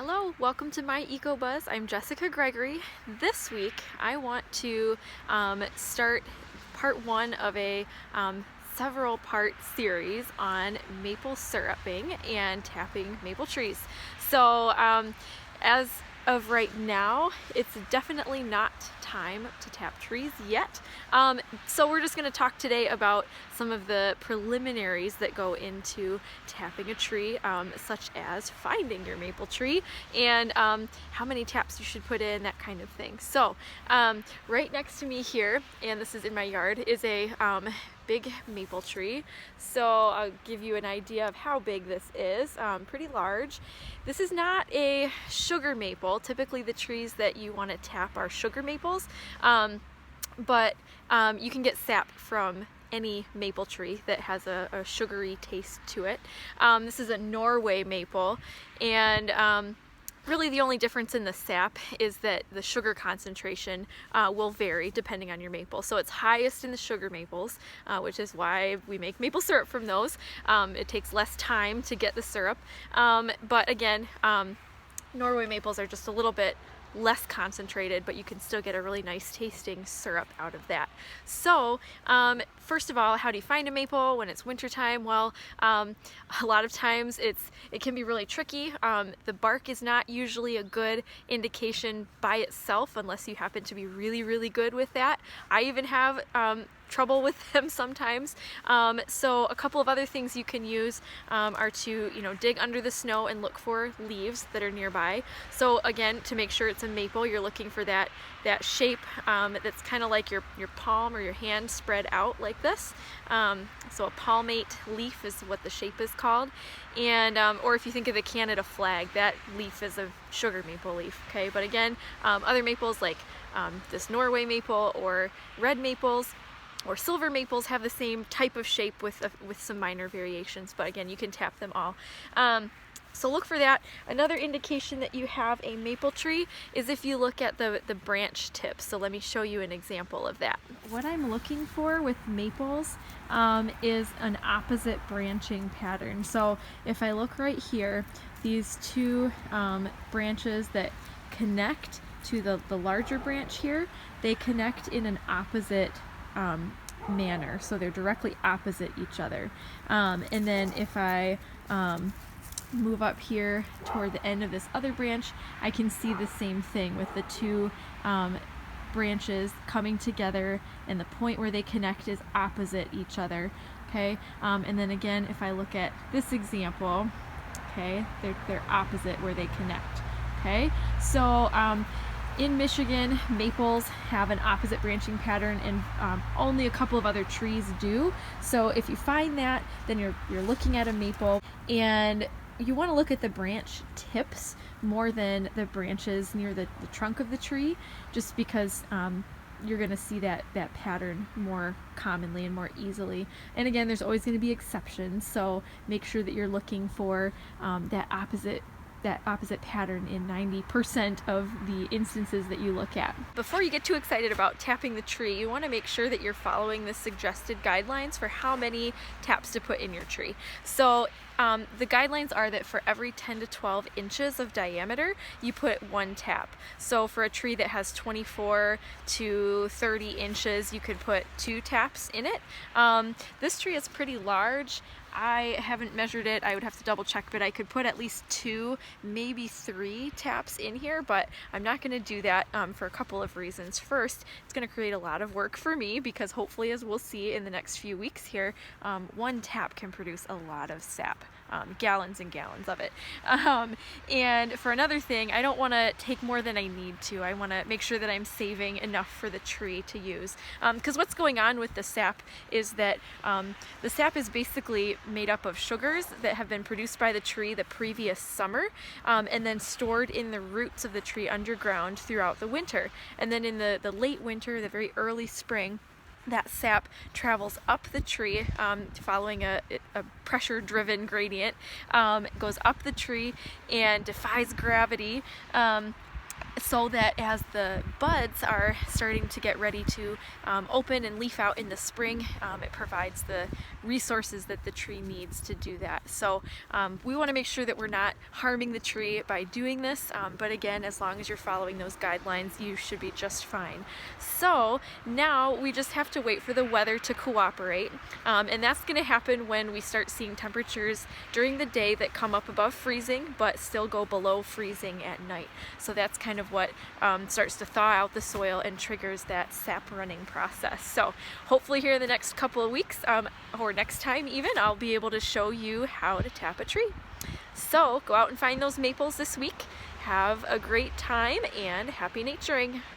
Hello, welcome to my EcoBUZZ. I'm Jessica Gregory. This week I want to start part one of a several part series on maple syruping and tapping maple trees. So as of right now, it's definitely not time to tap trees yet. So we're just going to talk today about some of the preliminaries that go into tapping a tree, such as finding your maple tree and how many taps you should put in, that kind of thing. So right next to me here, and this is in my yard, is a big maple tree. So I'll give you an idea of how big this is. Pretty large. This is not a sugar maple. Typically the trees that you want to tap are sugar maples, but you can get sap from any maple tree that has a sugary taste to it. This is a Norway maple, and really the only difference in the sap is that the sugar concentration will vary depending on your maple. So it's highest in the sugar maples, which is why we make maple syrup from those. It takes less time to get the syrup, but again, Norway maples are just a little bit less concentrated, but you can still get a really nice tasting syrup out of that. So first of all, how do you find a maple when it's wintertime? Well, a lot of times it can be really tricky. The bark is not usually a good indication by itself unless you happen to be really good with that. I even have trouble with them sometimes. So a couple of other things you can use are to dig under the snow and look for leaves that are nearby. So again, to make sure it's a maple, you're looking for that shape that's kind of like your palm or your hand spread out like this. So a palmate leaf is what the shape is called. And or if you think of the Canada flag, that leaf is a sugar maple leaf. Okay, but again, other maples like this Norway maple or red maples or silver maples have the same type of shape with some minor variations, but again, you can tap them all. So look for that. Another indication that you have a maple tree is if you look at the branch tips. So let me show you an example of that. What I'm looking for with maples is an opposite branching pattern. So if I look right here, these two branches that connect to the larger branch here, they connect in an opposite manner, so they're directly opposite each other. And then if I move up here toward the end of this other branch, I can see the same thing with the two branches coming together, and the point where they connect is opposite each other. Okay, and then again, if I look at this example, okay, they're opposite where they connect. Okay, so in Michigan, maples have an opposite branching pattern, and only a couple of other trees do. So if you find that, then you're looking at a maple, and you want to look at the branch tips more than the branches near the trunk of the tree, just because you're going to see that pattern more commonly and more easily. And again, there's always going to be exceptions, so make sure that you're looking for that opposite pattern in 90% of the instances that you look at. Before you get too excited about tapping the tree, you want to make sure that you're following the suggested guidelines for how many taps to put in your tree. So the guidelines are that for every 10 to 12 inches of diameter, you put one tap. So for a tree that has 24 to 30 inches, you could put 2 taps in it. This tree is pretty large. I haven't measured it, I would have to double check, but I could put at least 2, maybe 3 taps in here, but I'm not going to do that for a couple of reasons. First, it's going to create a lot of work for me because hopefully, as we'll see in the next few weeks here, 1 tap can produce a lot of sap. Gallons and gallons of it. And for another thing, I don't want to take more than I need to. I want to make sure that I'm saving enough for the tree to use. Because what's going on with the sap is that the sap is basically made up of sugars that have been produced by the tree the previous summer, and then stored in the roots of the tree underground throughout the winter. And then in the late winter, the very early spring, that sap travels up the tree following a pressure-driven gradient, goes up the tree and defies gravity, so that as the buds are starting to get ready to open and leaf out in the spring, it provides the resources that the tree needs to do that. So we want to make sure that we're not harming the tree by doing this, but again, as long as you're following those guidelines, you should be just fine. So now we just have to wait for the weather to cooperate, and that's going to happen when we start seeing temperatures during the day that come up above freezing but still go below freezing at night. So that's kind of what starts to thaw out the soil and triggers that sap running process. So hopefully here in the next couple of weeks, or next time even, I'll be able to show you how to tap a tree. So go out and find those maples this week. Have a great time and happy naturing.